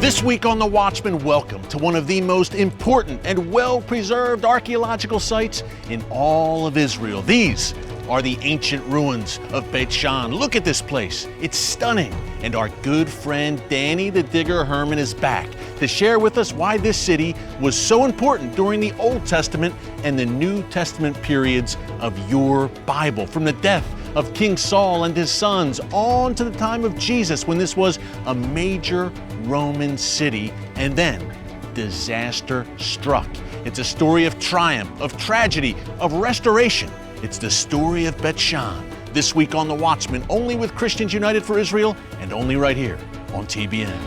This week on The Watchman, welcome to one of the most important and well-preserved archaeological sites in all of Israel. These are the ancient ruins of Beit She'an. Look at this place. It's stunning. And our good friend Danny the Digger Herman is back to share with us why this city was so important during the Old Testament and the New Testament periods of your Bible, from the death of King Saul and his sons on to the time of Jesus, when this was a major Roman city, and then disaster struck. It's a story of triumph, of tragedy, of restoration. It's the story of Beit She'an. This week on The Watchman, only with Christians United for Israel, and only right here on TBN.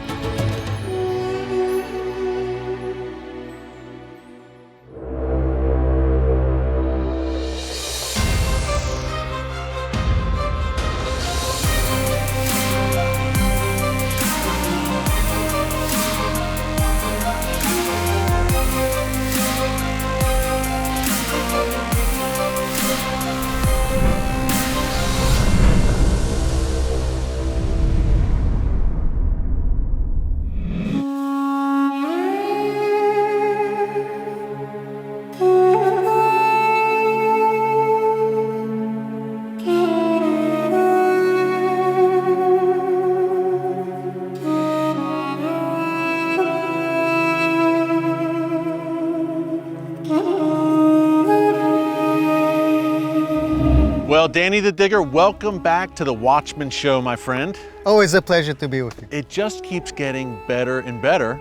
Well, Danny the Digger, welcome back to the Watchman Show, my friend. Always a pleasure to be with you. It just keeps getting better and better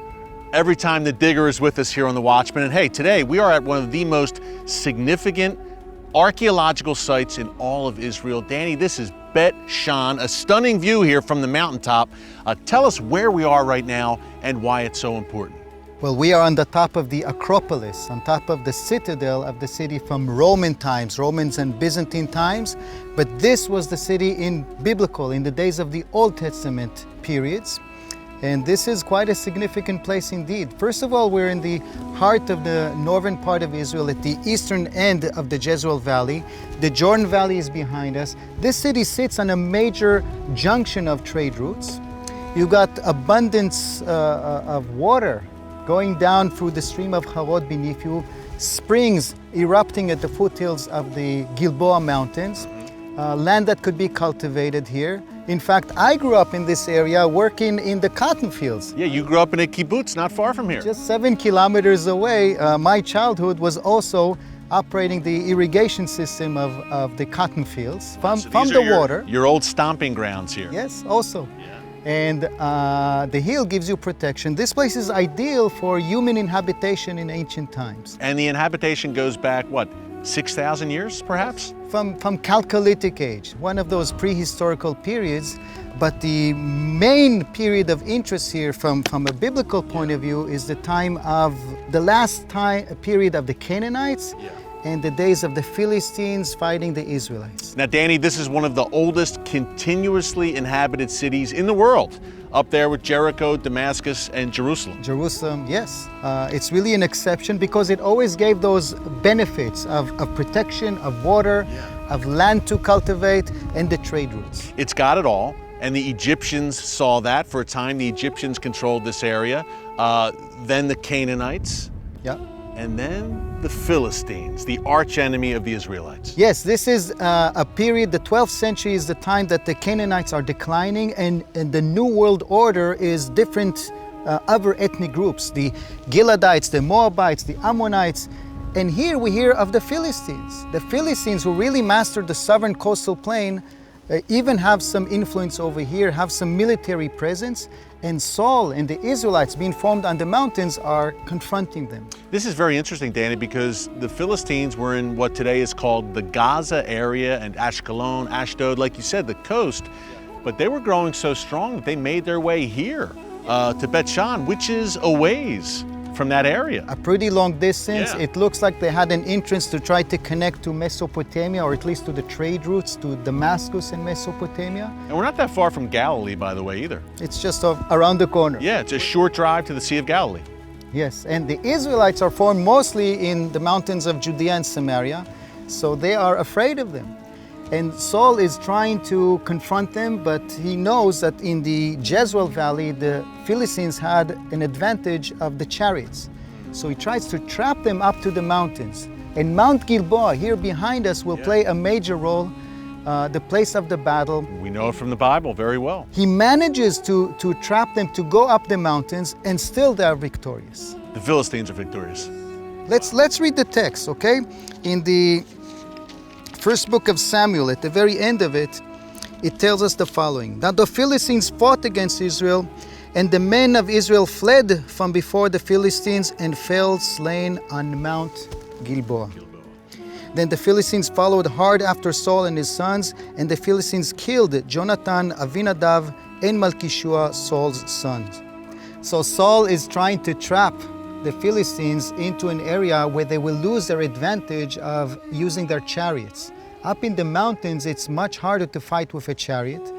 every time the Digger is with us here on the Watchman. And hey, today we are at one of the most significant archaeological sites in all of Israel. Danny, this is Beit She'an, a stunning view here from the mountaintop. Tell us where we are right now and why it's so important. Well, we are on the top of the Acropolis, on top of the citadel of the city from Roman times, Romans and Byzantine times. But this was the city in the days of the Old Testament periods. And this is quite a significant place indeed. First of all, we're in the heart of the northern part of Israel, at the eastern end of the Jezreel Valley. The Jordan Valley is behind us. This city sits on a major junction of trade routes. You've got abundance of water going down through the stream of Harod beneath you, springs erupting at the foothills of the Gilboa Mountains, land that could be cultivated here. In fact, I grew up in this area working in the cotton fields. Yeah, you grew up in a kibbutz not far from here. Just 7 kilometers away. My childhood was also operating the irrigation system of the cotton fields from the water. Your old stomping grounds here. Yes, also. Yeah. And the hill gives you protection. This place is ideal for human inhabitation in ancient times. And the inhabitation goes back, what, 6,000 years, perhaps? From Chalcolithic age, one of those prehistorical periods. But the main period of interest here from a biblical point of view is the time of the last period of the Canaanites. Yeah. And the days of the Philistines fighting the Israelites. Now, Danny, this is one of the oldest continuously inhabited cities in the world, up there with Jericho, Damascus, and Jerusalem. Jerusalem, yes. It's really an exception because it always gave those benefits of protection, of water, of land to cultivate, and the trade routes. It's got it all, and the Egyptians saw that. For a time, the Egyptians controlled this area. Then the Canaanites. Yeah. And then the Philistines, the arch enemy of the Israelites. Yes, this is a period, the 12th century is the time that the Canaanites are declining, and the New World Order is different other ethnic groups, the Gileadites, the Moabites, the Ammonites. And here we hear of the Philistines. The Philistines, who really mastered the southern coastal plain, even have some influence over here, have some military presence. And Saul and the Israelites being formed on the mountains are confronting them. This is very interesting, Danny, because the Philistines were in what today is called the Gaza area and Ashkelon, Ashdod, like you said, the coast. But they were growing so strong that they made their way here to Beit She'an, which is a ways from that area. A pretty long distance. Yeah. It looks like they had an interest to try to connect to Mesopotamia, or at least to the trade routes to Damascus and Mesopotamia. And we're not that far from Galilee, by the way, either. It's just around the corner. Yeah, it's a short drive to the Sea of Galilee. Yes, and the Israelites are formed mostly in the mountains of Judea and Samaria, so they are afraid of them. And Saul is trying to confront them, but he knows that in the Jezreel Valley, the Philistines had an advantage of the chariots. So he tries to trap them up to the mountains. And Mount Gilboa, here behind us, will play a major role, the place of the battle. We know it from the Bible very well. He manages to trap them to go up the mountains, and still they are victorious. The Philistines are victorious. Let's read the text, okay? In the first book of Samuel, at the very end of it, it tells us the following. Now the Philistines fought against Israel, and the men of Israel fled from before the Philistines and fell slain on Mount Gilboa. Then the Philistines followed hard after Saul and his sons, and the Philistines killed Jonathan, Avinadav, and Malchishua, Saul's sons. So Saul is trying to trap the Philistines into an area where they will lose their advantage of using their chariots. Up in the mountains, it's much harder to fight with a chariot.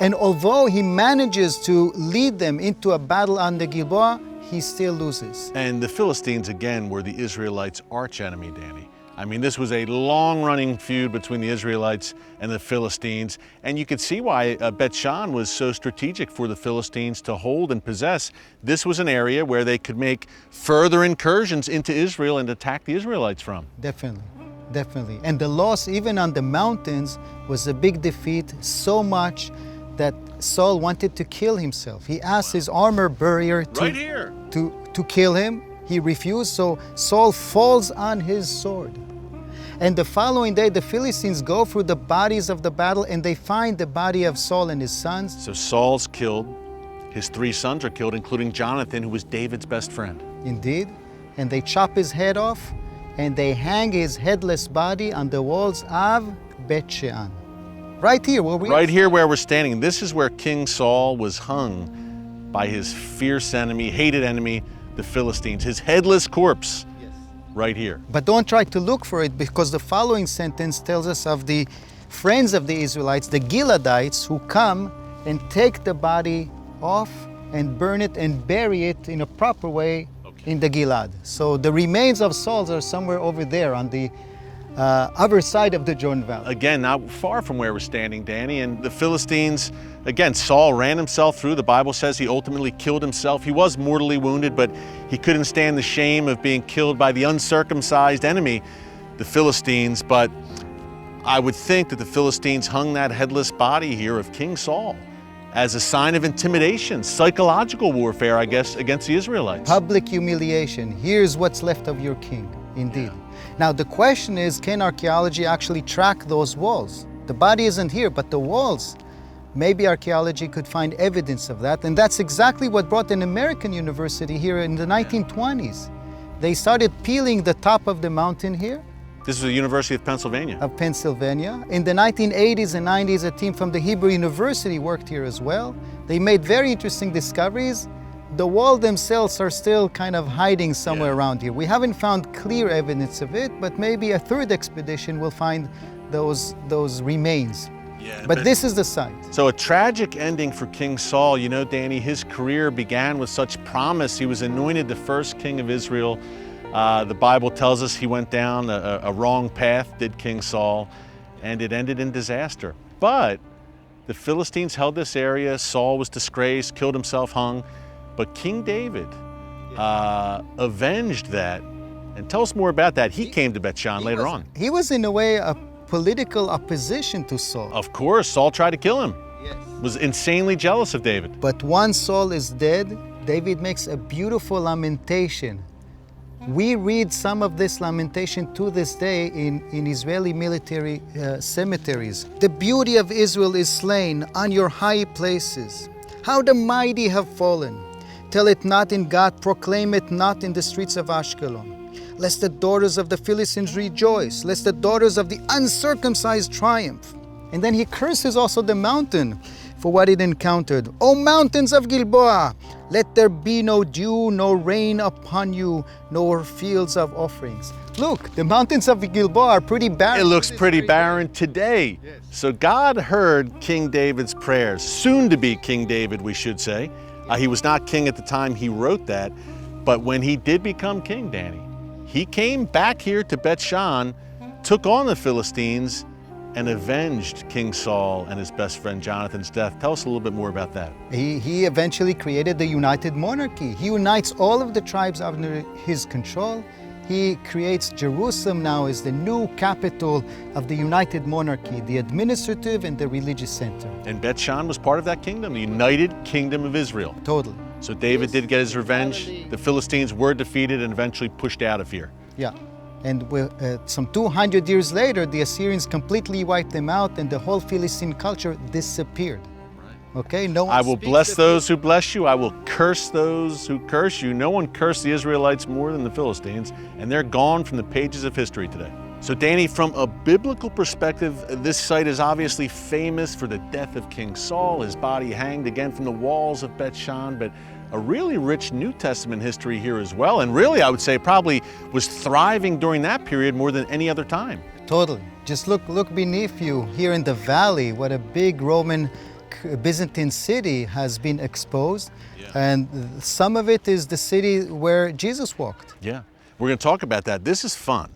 And although he manages to lead them into a battle on the Gilboa, he still loses. And the Philistines, again, were the Israelites' arch enemy, Danny. I mean, this was a long-running feud between the Israelites and the Philistines, and you could see why Beit She'an was so strategic for the Philistines to hold and possess. This was an area where they could make further incursions into Israel and attack the Israelites from. Definitely. And the loss, even on the mountains, was a big defeat, so much that Saul wanted to kill himself. He asked his armor bearer to kill him. He refused, so Saul falls on his sword. And the following day, the Philistines go through the bodies of the battle, and they find the body of Saul and his sons. So Saul's killed, his 3 sons are killed, including Jonathan, who was David's best friend. Indeed. And they chop his head off, and they hang his headless body on the walls of Beit She'an. Right here where we Right here where we're standing. This is where King Saul was hung by his fierce enemy, hated enemy, the Philistines. His headless corpse. Right here. But don't try to look for it, because the following sentence tells us of the friends of the Israelites, the Giladites, who come and take the body off and burn it and bury it in a proper way in the Gilad. So the remains of Saul are somewhere over there on the other side of the Jordan Valley. Again, not far from where we're standing, Danny. And the Philistines, again, Saul ran himself through. The Bible says he ultimately killed himself. He was mortally wounded, but he couldn't stand the shame of being killed by the uncircumcised enemy, the Philistines. But I would think that the Philistines hung that headless body here of King Saul as a sign of intimidation, psychological warfare, I guess, against the Israelites. Public humiliation. Here's what's left of your king, indeed. Now the question is, can archaeology actually track those walls? The body isn't here, but the walls, maybe archaeology could find evidence of that. And that's exactly what brought an American university here in the 1920s. They started peeling the top of the mountain here. This is the University of Pennsylvania. In the 1980s and 90s, a team from the Hebrew University worked here as well. They made very interesting discoveries. The walls themselves are still kind of hiding somewhere around here. We haven't found clear evidence of it, but maybe a third expedition will find those remains. But this is the site. So a tragic ending for King Saul. You know, Danny, his career began with such promise. He was anointed the first king of Israel. The Bible tells us he went down a wrong path, did King Saul, and it ended in disaster. But the Philistines held this area. Saul was disgraced, killed himself, hung. But King David avenged that. And tell us more about that. He came to Beit She'an later on. He was in a way a political opposition to Saul. Of course, Saul tried to kill him. Was insanely jealous of David. But once Saul is dead, David makes a beautiful lamentation. We read some of this lamentation to this day in Israeli military cemeteries. The beauty of Israel is slain on your high places. How the mighty have fallen. Tell it not in Gath, proclaim it not in the streets of Ashkelon. Lest the daughters of the Philistines rejoice, lest the daughters of the uncircumcised triumph. And then he curses also the mountain for what it encountered. O mountains of Gilboa, let there be no dew, no rain upon you, nor fields of offerings. Look, the mountains of Gilboa are pretty barren. It looks pretty barren today. So God heard King David's prayers, soon to be King David, we should say. He was not king at the time he wrote that, but when he did become king, Danny, he came back here to Beit She'an, took on the Philistines, and avenged King Saul and his best friend Jonathan's death. Tell us a little bit more about that. He eventually created the united monarchy. He unites all of the tribes under his control. He creates Jerusalem now as the new capital of the united monarchy, the administrative and the religious center. And Beit She'an was part of that kingdom, the United Kingdom of Israel. Totally. So David did get his revenge. The Philistines were defeated and eventually pushed out of here. Yeah. And some 200 years later, the Assyrians completely wiped them out and the whole Philistine culture disappeared. Okay, no one I will speaks bless the- those who bless you. I will curse those who curse you. No one cursed the Israelites more than the Philistines, and they're gone from the pages of history today. So Danny, from a biblical perspective, this site is obviously famous for the death of King Saul, his body hanged again from the walls of Beit She'an, but a really rich New Testament history here as well, and really I would say probably was thriving during that period more than any other time. Totally. Just look beneath you here in the valley, what a big Roman Byzantine city has been exposed. Yeah. And some of it is the city where Jesus walked. Yeah, we're going to talk about that. This is fun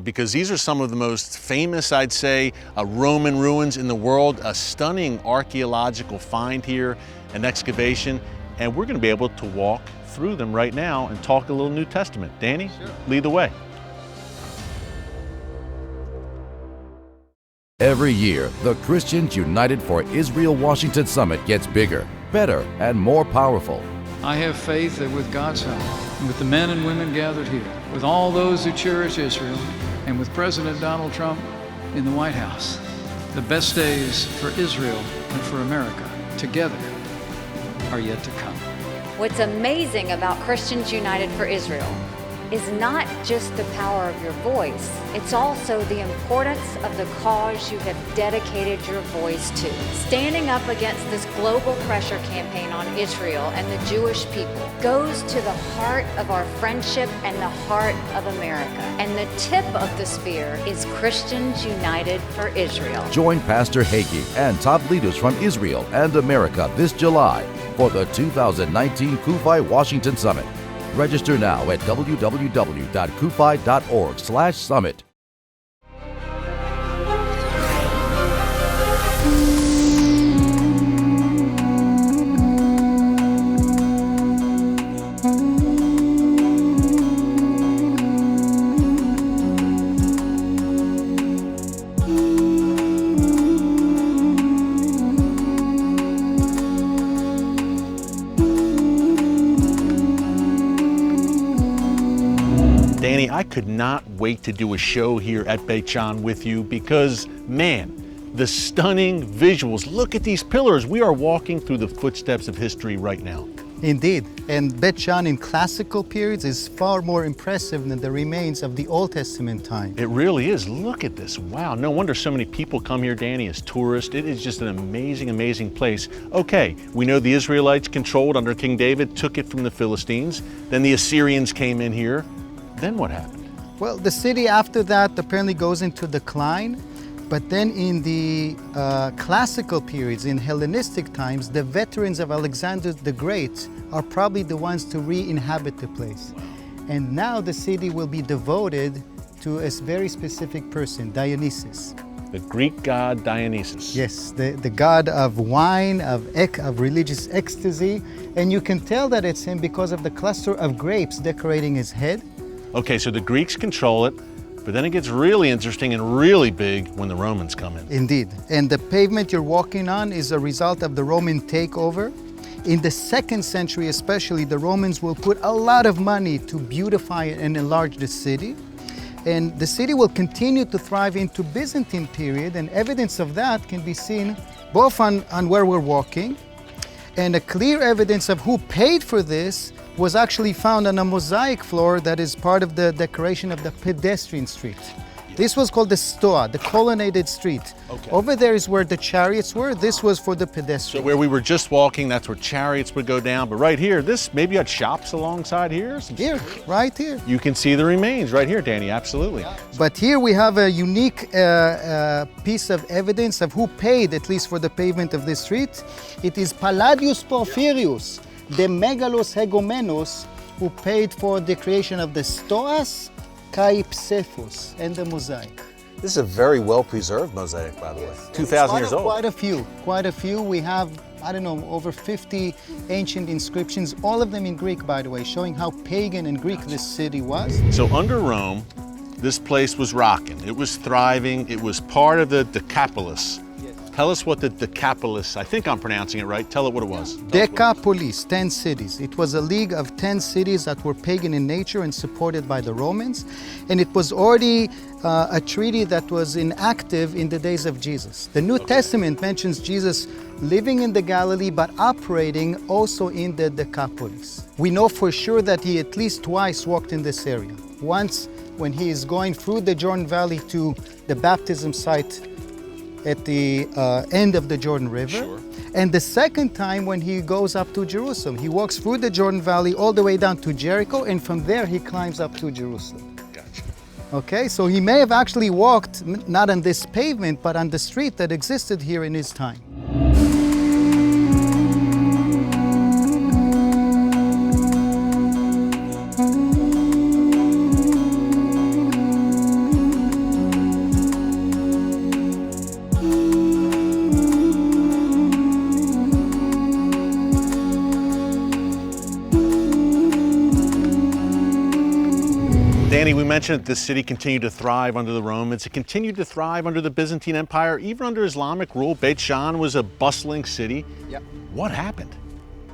because these are some of the most famous, I'd say, Roman ruins in the world. A stunning archaeological find here, an excavation, and we're going to be able to walk through them right now and talk a little New Testament. Danny, Sure. Lead the way. Every year, the Christians United for Israel Washington Summit gets bigger, better, and more powerful. I have faith that with God's help, and with the men and women gathered here, with all those who cherish Israel, and with President Donald Trump in the White House, the best days for Israel and for America together are yet to come. What's amazing about Christians United for Israel is not just the power of your voice, it's also the importance of the cause you have dedicated your voice to. Standing up against this global pressure campaign on Israel and the Jewish people goes to the heart of our friendship and the heart of America. And the tip of the spear is Christians United for Israel. Join Pastor Hagee and top leaders from Israel and America this July for the 2019 CUFI Washington Summit. Register now at www.cufi.org/summit. Danny, I could not wait to do a show here at Beit She'an with you because, man, the stunning visuals. Look at these pillars. We are walking through the footsteps of history right now. Indeed. And Beit She'an in classical periods is far more impressive than the remains of the Old Testament time. It really is. Look at this. Wow. No wonder so many people come here, Danny, as tourists. It is just an amazing, amazing place. Okay, we know the Israelites controlled under King David, took it from the Philistines. Then the Assyrians came in here. Then what happened? Well, the city after that apparently goes into decline, but then in the classical periods, in Hellenistic times, the veterans of Alexander the Great are probably the ones to re-inhabit the place. And now the city will be devoted to a very specific person, Dionysus. The Greek god Dionysus. Yes, the god of wine, of religious ecstasy, and you can tell that it's him because of the cluster of grapes decorating his head. Okay, so the Greeks control it, but then it gets really interesting and really big when the Romans come in. Indeed. And the pavement you're walking on is a result of the Roman takeover. In the 2nd century especially, the Romans will put a lot of money to beautify and enlarge the city. And the city will continue to thrive into Byzantine period, and evidence of that can be seen both on where we're walking, and a clear evidence of who paid for this was actually found on a mosaic floor that is part of the decoration of the pedestrian street. This was called the Stoa, the colonnaded street. Okay. Over there is where the chariots were. This was for the So pedestrians. where we were just walking, that's where chariots would go down. But right here, this maybe you had shops alongside here. Here, right here. You can see the remains right here, Danny, absolutely. But here we have a unique piece of evidence of who paid, at least for the pavement of this street. It is Palladius Porphyrius, the Megalos Hegomenos, who paid for the creation of the Stoas, Kai Psephos, and the mosaic. This is a very well-preserved mosaic, by the way. 2,000 years old. Quite a few. We have, I don't know, over 50 ancient inscriptions, all of them in Greek, by the way, showing how pagan and Greek this city was. So under Rome, this place was rocking. It was thriving. It was part of the Decapolis. Tell us what the Decapolis, I think I'm pronouncing it right. Tell it what it was. Decapolis, 10 cities. It was a league of 10 cities that were pagan in nature and supported by the Romans. And it was already a treaty that was inactive in the days of Jesus. The New Testament mentions Jesus living in the Galilee, but operating also in the Decapolis. We know for sure that he at least twice walked in this area. Once when he is going through the Jordan Valley to the baptism site at the end of the Jordan River. Sure. And the second time when he goes up to Jerusalem. He walks through the Jordan Valley all the way down to Jericho, and from there he climbs up to Jerusalem. Gotcha. Okay, so he may have actually walked not on this pavement, but on the street that existed here in his time. Danny, we mentioned that this city continued to thrive under the Romans. It continued to thrive under the Byzantine Empire. Even under Islamic rule, Beit She'an was a bustling city. Yep. What happened?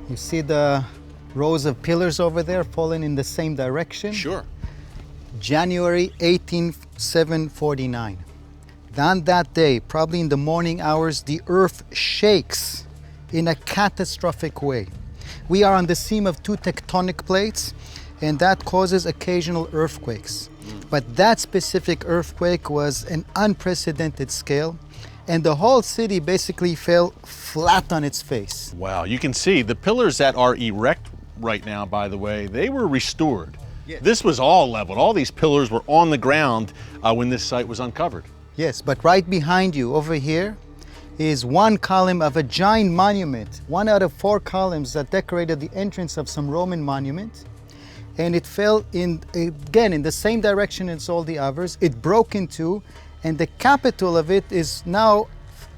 You see the rows of pillars over there falling in the same direction? Sure. January 749. On that day, probably in the morning hours, the earth shakes in a catastrophic way. We are on the seam of two tectonic plates, and that causes occasional earthquakes. But that specific earthquake was an unprecedented scale, and the whole city basically fell flat on its face. Wow, you can see the pillars that are erect right now, by the way, they were restored. Yes. This was all leveled. All these pillars were on the ground when this site was uncovered. Yes, but right behind you over here is one column of a giant monument, one out of 4 columns that decorated the entrance of some Roman monument. And it fell again in the same direction as all the others. It broke in two, and the capital of it is now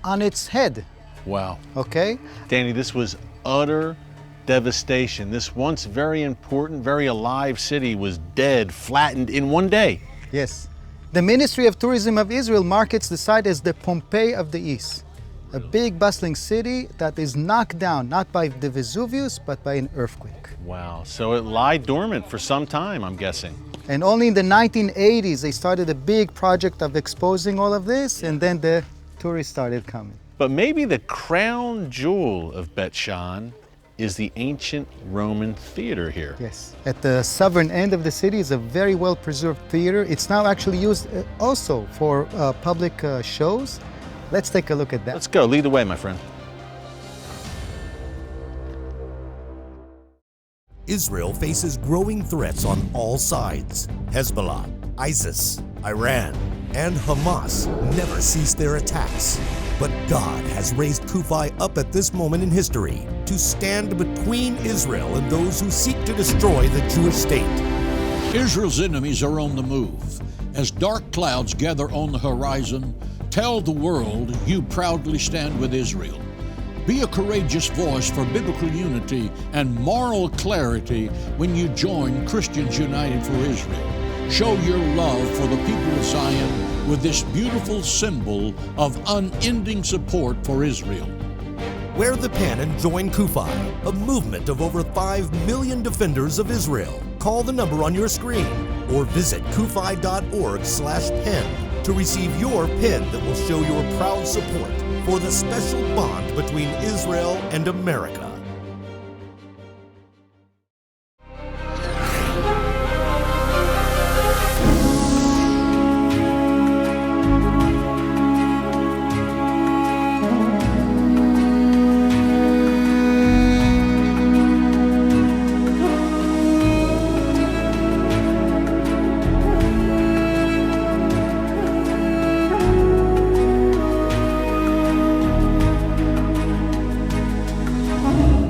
on its head. Wow. Okay? Danny, this was utter devastation. This once very important, very alive city was dead, flattened in one day. Yes. The Ministry of Tourism of Israel markets the site as the Pompeii of the East, a big bustling city that is knocked down not by the Vesuvius but by an earthquake. Wow, so it lied dormant for some time, I'm guessing. And only in the 1980s they started a big project of exposing all of this, and then the tourists started coming. But maybe the crown jewel of Beit She'an is the ancient Roman theater here. Yes. At the southern end of the city is a very well-preserved theater. It's now actually used also for public shows. Let's take a look at that. Let's go, lead the way, my friend. Israel faces growing threats on all sides. Hezbollah, ISIS, Iran, and Hamas never cease their attacks. But God has raised Kufi up at this moment in history to stand between Israel and those who seek to destroy the Jewish state. Israel's enemies are on the move. As dark clouds gather on the horizon, tell the world you proudly stand with Israel. Be a courageous voice for biblical unity and moral clarity when you join Christians United for Israel. Show your love for the people of Zion with this beautiful symbol of unending support for Israel. Wear the pen and join Kufi, a movement of over 5 million defenders of Israel. Call the number on your screen or visit kufi.org/pen to receive your pen that will show your proud support for the special bond between Israel and America.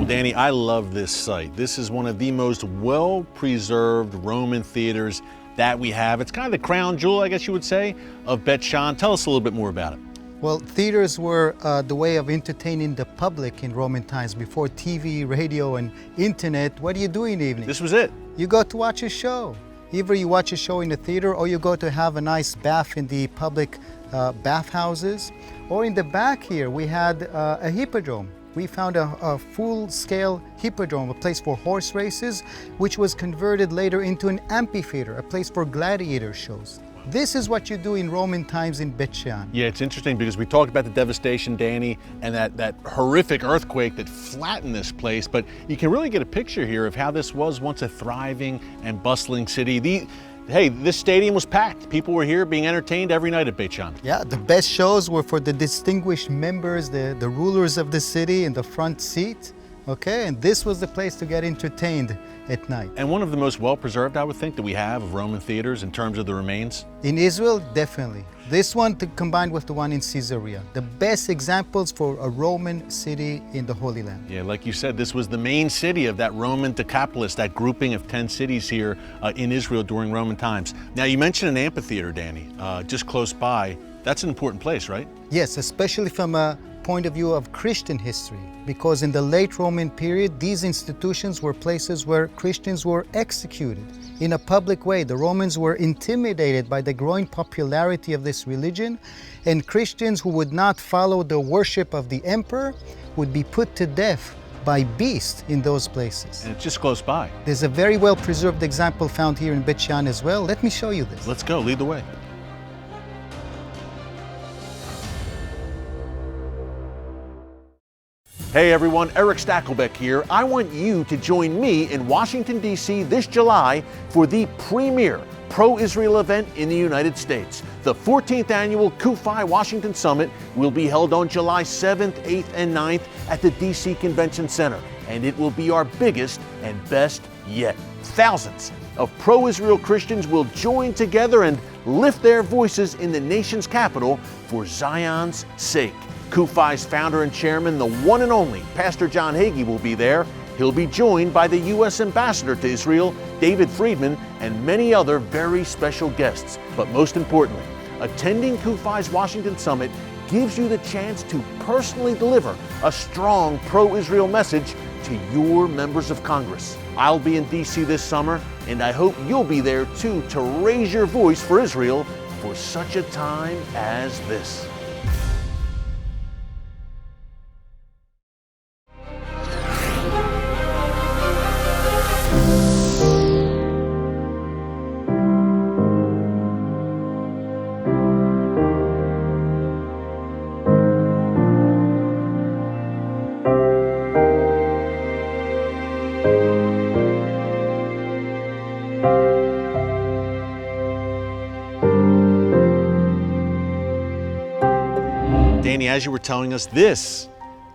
Danny, I love this site. This is one of the most well-preserved Roman theaters that we have. It's kind of the crown jewel, I guess you would say, of Beit She'an. Tell us a little bit more about it. Well, theaters were the way of entertaining the public in Roman times. Before TV, radio, and internet, what do you do in the evening? This was it. You go to watch a show. Either you watch a show in the theater, or you go to have a nice bath in the public bathhouses. Or in the back here, we had a hippodrome. We found a full-scale hippodrome, a place for horse races, which was converted later into an amphitheater, a place for gladiator shows. This is what you do in Roman times in Beit She'an. Yeah, it's interesting because we talked about the devastation, Danny, and that horrific earthquake that flattened this place, but you can really get a picture here of how this was once a thriving and bustling city. Hey, this stadium was packed. People were here being entertained every night at Beit She'an. Yeah, the best shows were for the distinguished members, the rulers of the city in the front seat. Okay, and this was the place to get entertained at night. And one of the most well-preserved, I would think, that we have of Roman theaters in terms of the remains? In Israel, definitely. This one combined with the one in Caesarea. The best examples for a Roman city in the Holy Land. Yeah, like you said, this was the main city of that Roman Decapolis, that grouping of 10 cities here in Israel during Roman times. Now, you mentioned an amphitheater, Danny, just close by. That's an important place, right? Yes, especially from a point of view of Christian history, because in the late Roman period, these institutions were places where Christians were executed in a public way. The Romans were intimidated by the growing popularity of this religion, and Christians who would not follow the worship of the emperor would be put to death by beasts in those places. And it's just close by. There's a very well preserved example found here in Beit She'an as well. Let me show you this. Let's go, lead the way. Hey everyone, Erick Stakelbeck here. I want you to join me in Washington, D.C. this July for the premier pro-Israel event in the United States. The 14th annual CUFI Washington Summit will be held on July 7th, 8th, and 9th at the D.C. Convention Center, and it will be our biggest and best yet. Thousands of pro-Israel Christians will join together and lift their voices in the nation's capital for Zion's sake. CUFI's founder and chairman, the one and only Pastor John Hagee, will be there. He'll be joined by the U.S. Ambassador to Israel, David Friedman, and many other very special guests. But most importantly, attending CUFI's Washington Summit gives you the chance to personally deliver a strong pro-Israel message to your members of Congress. I'll be in D.C. this summer, and I hope you'll be there too to raise your voice for Israel for such a time as this. Danny, as you were telling us, this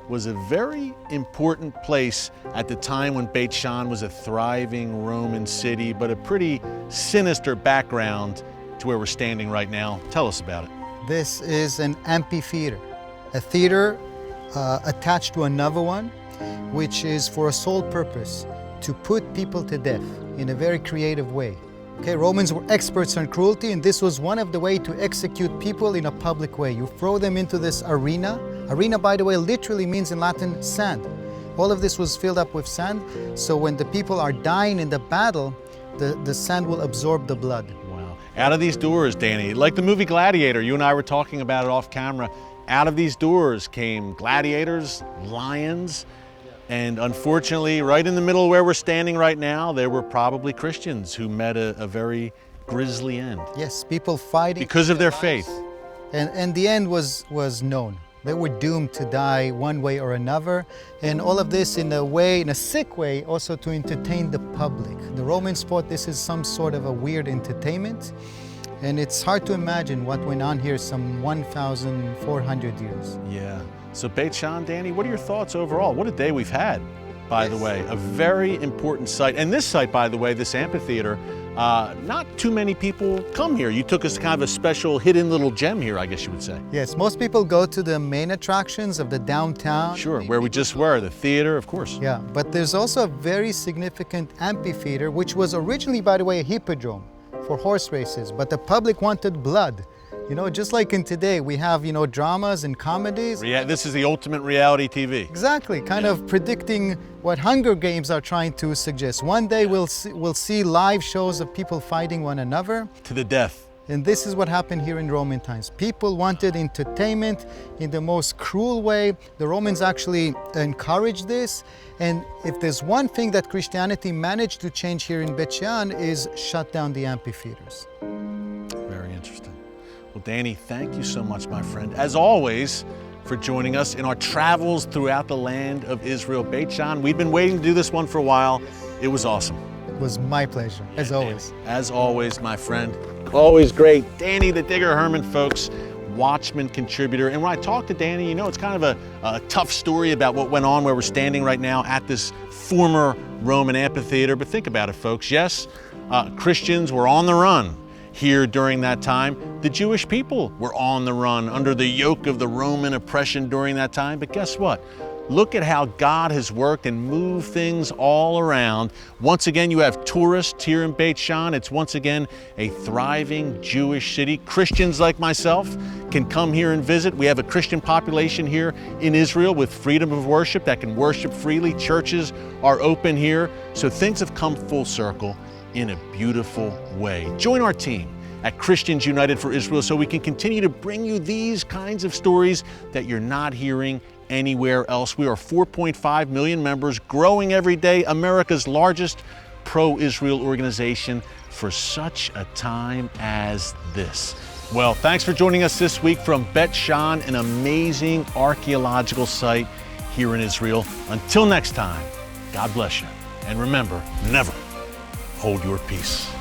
was a very important place at the time when Beit She'an was a thriving Roman city, but a pretty sinister background to where we're standing right now. Tell us about it. This is an amphitheater, a theater attached to another one, which is for a sole purpose, to put people to death in a very creative way. Okay, Romans were experts on cruelty, and this was one of the ways to execute people in a public way. You throw them into this arena. Arena, by the way, literally means in Latin sand. All of this was filled up with sand, so when the people are dying in the battle, the sand will absorb the blood. Wow. Out of these doors, Danny, like the movie Gladiator, you and I were talking about it off camera, out of these doors came gladiators, lions, and unfortunately, right in the middle where we're standing right now, there were probably Christians who met a very grisly end. Yes, people fighting. Because of their faith. And the end was known. They were doomed to die one way or another. And all of this in a sick way, also to entertain the public. The Romans thought this is some sort of a weird entertainment. And it's hard to imagine what went on here some 1,400 years. Yeah. So Beit She'an, Danny, what are your thoughts overall? What a day we've had, by the way. A very important site. And this site, by the way, this amphitheater, not too many people come here. You took us to kind of a special hidden little gem here, I guess you would say. Yes, most people go to the main attractions of the downtown. Sure, where we just were, the theater, of course. Yeah, but there's also a very significant amphitheater, which was originally, by the way, a hippodrome. for horse races, but the public wanted blood. You know, just like in today, we have, dramas and comedies. This is the ultimate reality TV. Exactly, kind of predicting what Hunger Games are trying to suggest. One day we'll see live shows of people fighting one another. To the death. And this is what happened here in Roman times. People wanted entertainment in the most cruel way. The Romans actually encouraged this. And if there's one thing that Christianity managed to change here in Beit She'an is shut down the amphitheaters. Very interesting. Well, Danny, thank you so much, my friend, as always, for joining us in our travels throughout the land of Israel, Beit She'an. We've been waiting to do this one for a while. It was awesome. It was my pleasure, as always. As always, my friend. Always great. Danny the Digger Herman, folks, Watchman contributor. And when I talk to Danny, it's kind of a tough story about what went on where we're standing right now at this former Roman amphitheater. But think about it, folks. Yes, Christians were on the run here during that time. The Jewish people were on the run under the yoke of the Roman oppression during that time. But guess what? Look at how God has worked and moved things all around. Once again, you have tourists here in Beit She'an. It's once again a thriving Jewish city. Christians like myself can come here and visit. We have a Christian population here in Israel with freedom of worship that can worship freely. Churches are open here. So things have come full circle in a beautiful way. Join our team at Christians United for Israel so we can continue to bring you these kinds of stories that you're not hearing anywhere else. We are 4.5 million members, growing every day, America's largest pro-Israel organization for such a time as this. Well, thanks for joining us this week from Beit She'an, an amazing archaeological site here in Israel. Until next time, God bless you. And remember, never hold your peace.